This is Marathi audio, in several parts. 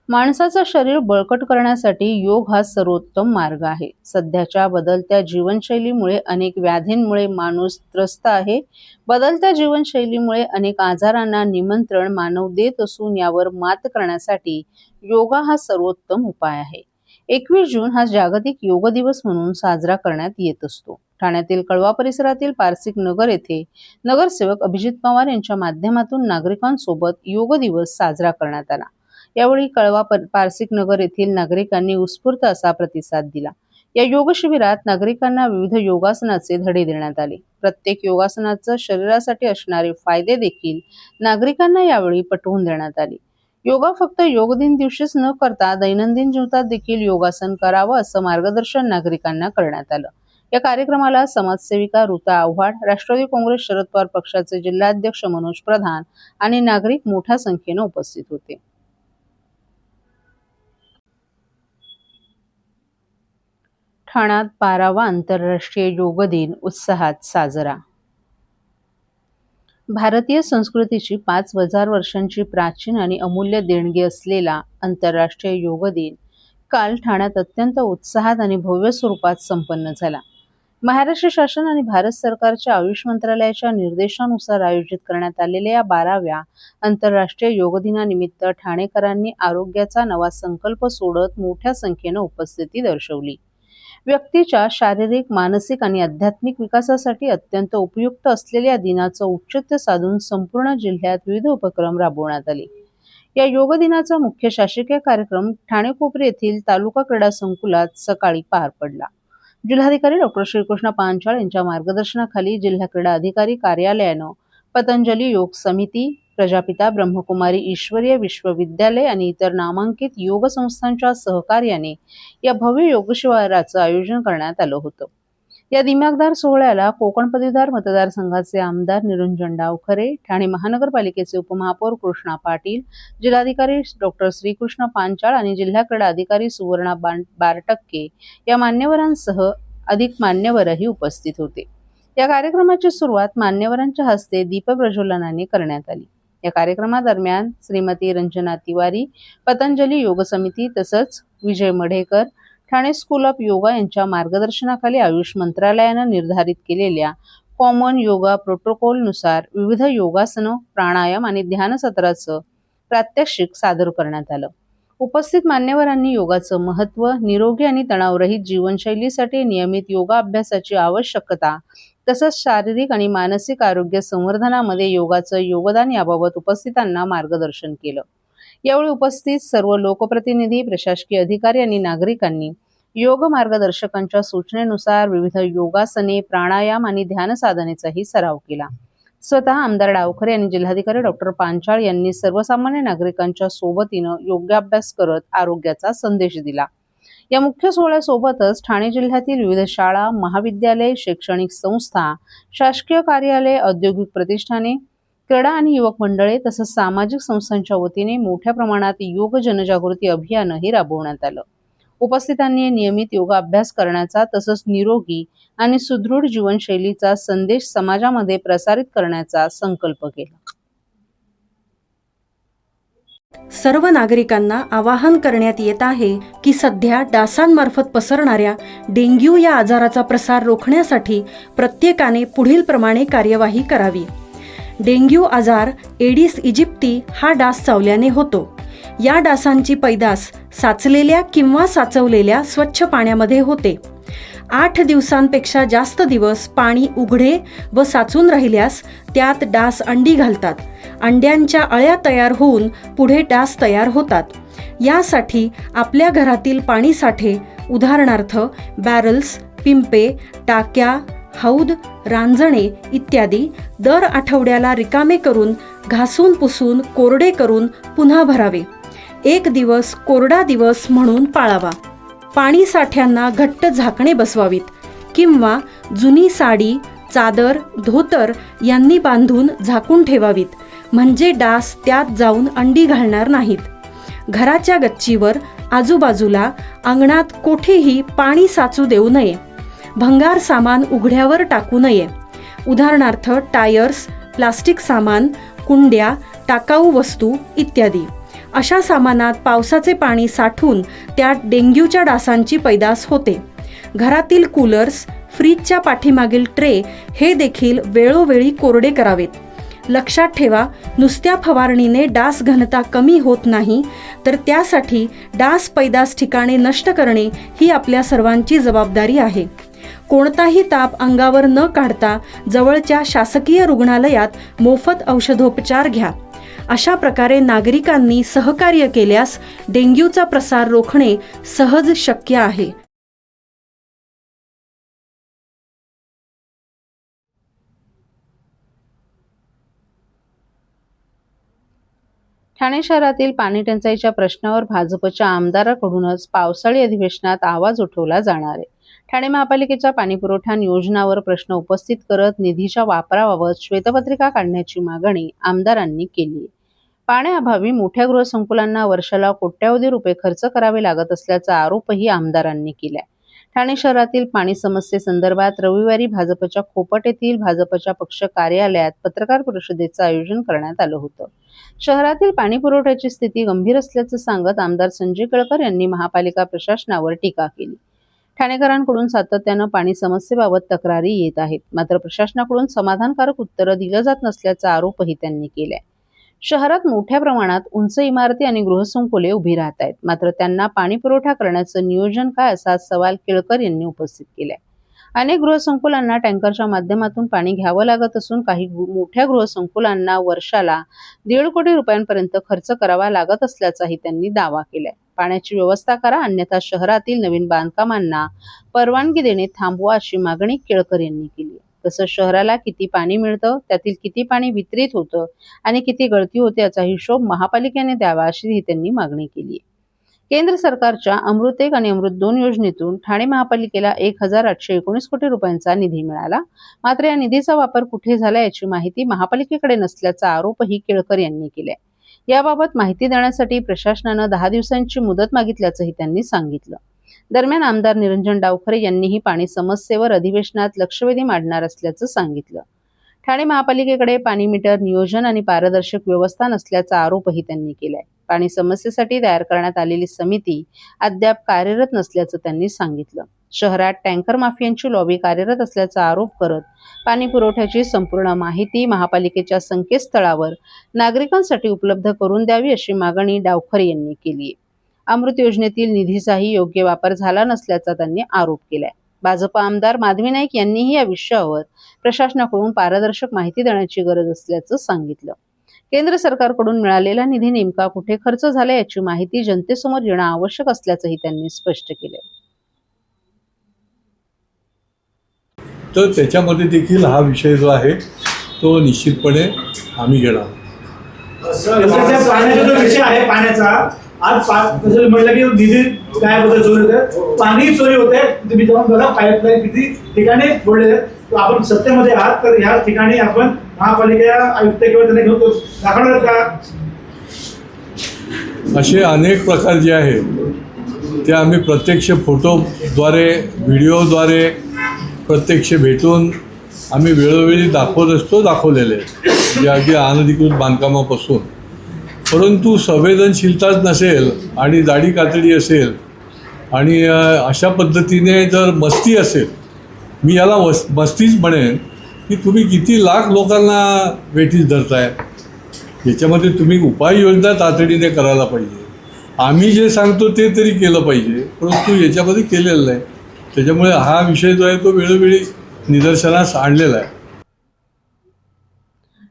माणसाचं शरीर बळकट करण्यासाठी योग हा सर्वोत्तम मार्ग आहे. सध्याच्या बदलत्या जीवनशैलीमुळे अनेक व्याधींमुळे माणूस त्रस्त आहे. बदलत्या जीवनशैलीमुळे अनेक आजारांना निमंत्रण मानव देत असून यावर मात करण्यासाठी योगा हा सर्वोत्तम उपाय आहे. 21 जून हा जागतिक योग दिवस म्हणून साजरा करण्यात येत असतो. ठाण्यातील कळवा परिसरातील पारसिक नगर येथे नगरसेवक अभिजित पवार यांच्या माध्यमातून नागरिकांसोबत योग दिवस साजरा करण्यात आला. यावेळी कळवा पारसिक नगर येथील नागरिकांनी उत्स्फूर्त असा प्रतिसाद दिला. या योग शिबिरात नागरिकांना विविध योगासनाचे धडे देण्यात आले. प्रत्येक योगासनाचं शरीरासाठी असणारे फायदे देखील नागरिकांना यावेळी पटवून देण्यात आले. योगा फक्त योग दिन दिवशीच न करता दैनंदिन जीवनात देखील योगासन करावं असं मार्गदर्शन नागरिकांना करण्यात आलं. या कार्यक्रमाला समाजसेविका ऋता आव्हाड, राष्ट्रवादी काँग्रेस शरद पवार पक्षाचे जिल्हाध्यक्ष मनोज प्रधान आणि नागरिक मोठ्या संख्येने उपस्थित होते. ठाण्यात 12वा आंतरराष्ट्रीय योग दिन उत्साहात साजरा. भारतीय संस्कृतीची 5,000 वर्षांची प्राचीन आणि अमूल्य देणगी असलेला आंतरराष्ट्रीय योग दिन काल ठाण्यात अत्यंत उत्साहात आणि भव्य स्वरूपात संपन्न झाला. महाराष्ट्र शासन आणि भारत सरकारच्या आयुष मंत्रालयाच्या निर्देशानुसार आयोजित करण्यात आलेल्या या 12व्या आंतरराष्ट्रीय योग दिनानिमित्त ठाणेकरांनी आरोग्याचा नवा संकल्प सोडत मोठ्या संख्येने उपस्थिती दर्शवली. व्यक्तीच्या शारीरिक, मानसिक आणि आध्यात्मिक विकासासाठी अत्यंत उपयुक्त असलेल्या दिनाचं औचित्य साधून संपूर्ण जिल्ह्यात विविध उपक्रम राबवण्यात आले. या योग दिनाचा मुख्य शासकीय कार्यक्रम ठाणे कोपरी येथील तालुका क्रीडा संकुलात सकाळी पार पडला. जिल्हाधिकारी डॉ. श्रीकृष्ण पांचाळ यांच्या मार्गदर्शनाखाली जिल्हा क्रीडा अधिकारी कार्यालयानं पतंजली योग समिती, प्रजापिता ब्रह्मकुमारी ईश्वरीय विश्वविद्यालय आणि इतर नामांकित योग संस्थांच्या सहकार्याने या भव्य योग शिबिराचं आयोजन करण्यात आलं होतं. या दिमागदार सोहळ्याला कोकण पदवीधर मतदारसंघाचे आमदार निरंजन डावखरे, ठाणे महानगरपालिकेचे उपमहापौर कृष्णा पाटील, जिल्हाधिकारी डॉ. श्रीकृष्ण पांचाळ आणि जिल्हा क्रीडा अधिकारी सुवर्णा बारटक्के या मान्यवरांसह अधिक मान्यवरही उपस्थित होते. या कार्यक्रमाची सुरुवात मान्यवरांच्या हस्ते दीपप्रज्वलनाने करण्यात आली. या कार्यक्रमादरम्यान श्रीमती रंजना तिवारी, पतंजली योग समिती तसंच विजय मढेकर, ठाणे स्कूल ऑफ योगा यांच्या मार्गदर्शनाखाली आयुष मंत्रालयानं निर्धारित केलेल्या कॉमन योगा प्रोटोकॉलनुसार विविध योगासनं, प्राणायाम आणि ध्यान सत्राचं प्रात्यक्षिक सादर करण्यात आलं. उपस्थित मान्यवरांनी योगाचं महत्त्व, निरोगी आणि तणावरहित जीवनशैलीसाठी नियमित योगा अभ्यासाची आवश्यकता तसंच शारीरिक आणि मानसिक आरोग्य संवर्धनामध्ये योगाचं योगदान याबाबत उपस्थितांना मार्गदर्शन केलं. यावेळी उपस्थित सर्व लोकप्रतिनिधी, प्रशासकीय अधिकारी आणि नागरिकांनी योग मार्गदर्शकांच्या सूचनेनुसार विविध योगासने, प्राणायाम आणि ध्यान साधनेचाही सराव केला. स्वतः आमदार डावखरे आणि जिल्हाधिकारी डॉ. पांचाळ यांनी सर्वसामान्य नागरिकांच्या सोबतीनं योगाभ्यास करत आरोग्याचा संदेश दिला. या मुख्य सोहळ्यासोबतच ठाणे जिल्ह्यातील विविध शाळा, महाविद्यालय, शैक्षणिक संस्था, शासकीय कार्यालय, औद्योगिक प्रतिष्ठाने, क्रीडा आणि युवक मंडळे तसंच सामाजिक संस्थांच्या वतीने मोठ्या प्रमाणात योग जनजागृती अभियानही राबवण्यात आलं. उपस्थितांनी नियमित योगा अभ्यास करण्याचा तसंच निरोगी आणि सुदृढ जीवनशैलीचा संदेश समाजामध्ये प्रसारित करण्याचा संकल्प केला. सर्व नागरिकांना आवाहन करण्यात येत आहे की सध्या डासांमार्फत पसरणाऱ्या डेंग्यू या आजाराचा प्रसार रोखण्यासाठी प्रत्येकाने पुढील प्रमाणे कार्यवाही करावी. डेंग्यू आजार एडिस इजिप्ती हा डास चावल्याने होतो. या डासांची पैदास साचलेल्या किंवा साचवलेल्या स्वच्छ पाण्यामध्ये होते. 8 दिवसांपेक्षा जास्त दिवस पाणी उघडे व साचून राहिल्यास त्यात डास अंडी घालतात. अंड्यांच्या अळ्या तयार होऊन पुढे डास तयार होतात. यासाठी आपल्या घरातील पाणीसाठे उदाहरणार्थ बॅरल्स, पिंपे, टाक्या, हौद, रांजणे इत्यादी दर आठवड्याला रिकामे करून घासून पुसून कोरडे करून पुन्हा भरावे. 1 दिवस कोरडा दिवस म्हणून पाळावा. पाणी साठ्यांना घट्ट झाकणे बसवावीत किंवा जुनी साडी, चादर, धोतर यांनी बांधून झाकून ठेवावीत, म्हणजे डास त्यात जाऊन अंडी घालणार नाहीत. घराच्या गच्चीवर, आजूबाजूला, अंगणात कोठेही पाणी साचू देऊ नये. भंगार सामान उघड्यावर टाकू नये. उदाहरणार्थ टायर्स, प्लास्टिक सामान, कुंड्या, टाकाऊ वस्तू इत्यादी. अशा सामानात पावसाचे पाणी साठून त्यात डेंग्यूच्या डासांची पैदास होते. घरातील कूलर्स, फ्रीजच्या पाठीमागील ट्रे हे देखील वेळोवेळी कोरडे करावेत. लक्षात ठेवा, नुसत्या फवारणीने डास घनता कमी होत नाही, तर त्यासाठी डास पैदास ठिकाणे नष्ट करणे ही आपल्या सर्वांची जबाबदारी आहे. कोणताही ताप अंगावर न काढता जवळच्या शासकीय रुग्णालयात मोफत औषधोपचार घ्या. अशा प्रकारे नागरिकांनी सहकार्य केल्यास डेंग्यूचा प्रसार रोखणे सहज शक्य आहे. ठाणे शहरातील पाणी टंचाईच्या प्रश्नावर भाजपच्या आमदाराकडूनच पावसाळी अधिवेशनात आवाज उठवला जाणार आहे. ठाणे महापालिकेच्या पाणीपुरवठा नियोजनावर प्रश्न उपस्थित करत निधीच्या वापराबाबत श्वेतपत्रिका काढण्याची मागणी आमदारांनी केली आहे. पाण्याअभावी मोठ्या गृहसंकुलांना वर्षाला कोट्यवधी रुपये खर्च करावे लागत असल्याचा आरोपही आमदारांनी केलाय. ठाणे शहरातील पाणी समस्येसंदर्भात रविवारी भाजपच्या खोपट येथील भाजपच्या पक्ष कार्यालयात पत्रकार परिषदेचं आयोजन करण्यात आलं होतं. शहरातील पाणी पुरवठ्याची स्थिती गंभीर असल्याचं सांगत आमदार संजय केळकर यांनी महापालिका प्रशासनावर टीका केली. ठाणेकरांकडून सातत्यानं पाणी समस्येबाबत तक्रारी येत आहेत, मात्र प्रशासनाकडून समाधानकारक उत्तरं दिलं जात नसल्याचा आरोपही त्यांनी केलाय. शहरात मोठ्या प्रमाणात उंच इमारती आणि गृहसंकुले उभी राहत आहेत, मात्र त्यांना पाणी पुरवठा करण्याचं नियोजन काय, असा सवाल केळकर यांनी उपस्थित केलाय. अनेक गृहसंकुलांना टँकरच्या माध्यमातून पाणी घ्यावं लागत असून काही मोठ्या गृहसंकुलांना वर्षाला 1.5 कोटी रुपयांपर्यंत खर्च करावा लागत असल्याचाही त्यांनी दावा केलाय. पाण्याची व्यवस्था करा, अन्यथा शहरातील नवीन बांधकामांना परवानगी देणे थांबवा, अशी मागणी केळकर यांनी केली. तसंच शहराला किती पाणी मिळतं, त्यातील किती पाणी वितरित होतं आणि किती गळती होते याचा हिशोब महापालिकेने द्यावा, अशीही त्यांनी मागणी केली. केंद्र सरकारच्या अमृत 1 आणि अमृत 2 योजनेतून ठाणे महापालिकेला 1,819 कोटी रुपयांचा निधी मिळाला, मात्र या निधीचा वापर कुठे झाला याची माहिती महापालिकेकडे नसल्याचा आरोपही केळकर यांनी केलाय. याबाबत माहिती देण्यासाठी प्रशासनानं 10 दिवसांची मुदत मागितल्याचंही त्यांनी सांगितलं. दरम्यान आमदार निरंजन डावखरे यांनीही पाणी समस्येवर अधिवेशनात लक्षवेधी मांडणार असल्याचं सांगितलं. ठाणे महापालिकेकडे पाणी मीटर नियोजन आणि पारदर्शक व्यवस्था नसल्याचा आरोपही त्यांनी केलाय. पाणी समस्येसाठी तयार करण्यात आलेली समिती अद्याप कार्यरत नसल्याचं त्यांनी सांगितलं. शहरात टँकर माफियांची लॉबी कार्यरत असल्याचा आरोप करत पाणी पुरवठ्याची संपूर्ण माहिती महापालिकेच्या संकेतस्थळावर नागरिकांसाठी उपलब्ध करून द्यावी, अशी मागणी डावखरे यांनी केली आहे. अमृत योजनेतील निधीचाही योग्य वापर झाला नसल्याचा त्यांनी आरोप केलाय. भाजप आमदार माधवी नाईक यांनीही या विषयावर प्रशासनाकडून पारदर्शक माहिती देण्याची गरज असल्याचं सांगितलं. केंद्र सरकारकडून मिळालेला निधी नेमका कुठे खर्च झाला याची माहिती जनतेसमोर येणं आवश्यक असल्याचंही त्यांनी स्पष्ट केलं. तर त्याच्यामध्ये देखील हा विषय जो आहे तो निश्चितपणे आम्ही घेणार. पाण्याचा जो विषय आहे पाण्याचा, आज कसं म्हटलं की निधी काय बद्दल चोरी होते, पाणी चोरी होते. तुम्ही जाऊन बघा पाईपलाईन किती ठिकाणी जोडलेले आहेत. आपण सत्तेमध्ये आहात, तर ह्या ठिकाणी आपण महापालिका आयुक्त किंवा त्यांना घेऊन दाखवणार का? असे अनेक प्रकार जे आहेत ते आम्ही प्रत्यक्ष फोटोद्वारे, व्हिडिओद्वारे प्रत्यक्ष भेटून आम्ही वेळोवेळी दाखवत असतो, दाखवलेले आहेत, म्हणजे अगदी अनधिकृत बांधकामापासून. परंतु संवेदनशीलताच नसेल आणि दाढी कातडी असेल आणि अशा पद्धतीने जर मस्ती असेल, मी याला मस्तीच म्हणेन की तुम्ही किती लाख लोकांना वेठीस धरताय. याच्यामध्ये तुम्ही उपाययोजना तातडीने करायला पाहिजे. आम्ही जे सांगतो ते तरी केलं पाहिजे, परंतु याच्यामध्ये केलेलं नाही. त्याच्यामुळे हा विषय जो आहे तो वेळोवेळी निदर्शनास आणलेला आहे.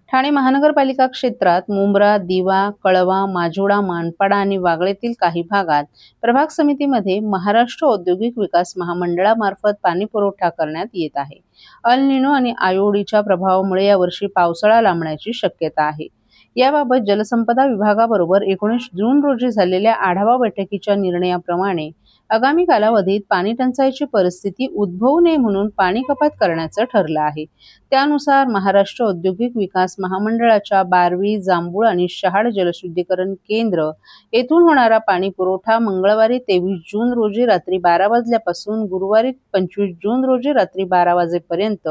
ठाणे महानगरपालिका क्षेत्रात मुंब्रा, दिवा, कळवा, माजोडा, मानपाडा आणि वागळेतील काही भागात प्रभाग समितीमध्ये महाराष्ट्र औद्योगिक विकास महामंडळामार्फत पाणी पुरवठा करण्यात येत आहे. अल निनो आणि आयोडीच्या प्रभावामुळे यावर्षी पावसाळा लांबण्याची शक्यता आहे. याबाबत जलसंपदा विभागाबरोबर 19 जून रोजी झालेल्या आढावा बैठकीच्या निर्णयाप्रमाणे आगामी कालावधीत पाणी टंचाईची परिस्थिती उद्भवू नये म्हणून पाणी कपात करण्याचं ठरलं आहे. त्यानुसार महाराष्ट्र औद्योगिक विकास महामंडळाच्या बारवी, जांभूळ आणि शहाड जलशुद्धीकरण केंद्र येथून होणारा पाणी पुरवठा मंगळवारी 23 जून रोजी रात्री 12 वाजल्यापासून गुरुवारी 25 जून रोजी रात्री 12 वाजेपर्यंत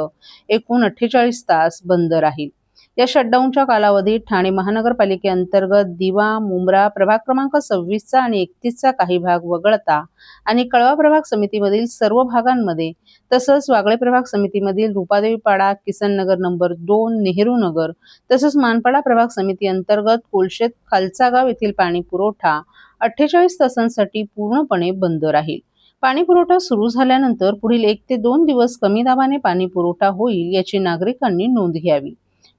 एकूण 48 तास बंद राहील. या शटडाऊनच्या कालावधीत ठाणे महानगरपालिकेअंतर्गत दिवा, मुंब्रा, प्रभाग क्रमांक 26चा आणि 31चा काही भाग वगळता आणि कळवा प्रभाग समितीमधील सर्व भागांमध्ये तसंच वागळे प्रभाग समितीमधील रुपादेवीपाडा, किसननगर नंबर 2, नेहरू नगर तसंच मानपाडा प्रभाग समिती अंतर्गत कोलशेत खालचा गाव येथील पाणी पुरवठा 48 तासांसाठी पूर्णपणे बंद राहील. पाणी पुरवठा सुरू झाल्यानंतर पुढील 1 ते 2 दिवस कमी दाबाने पाणी पुरवठा होईल याची नागरिकांनी नोंद घ्यावी.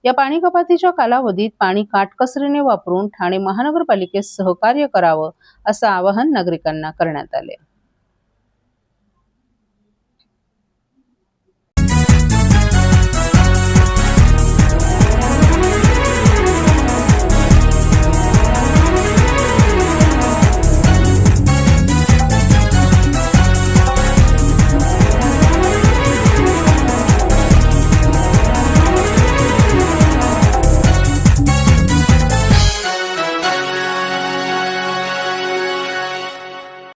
या पाणी कपातीच्या कालावधीत पाणी काटकसरीने वापरून ठाणे महानगरपालिकेस सहकार्य करावं असं आवाहन नागरिकांना करण्यात आले.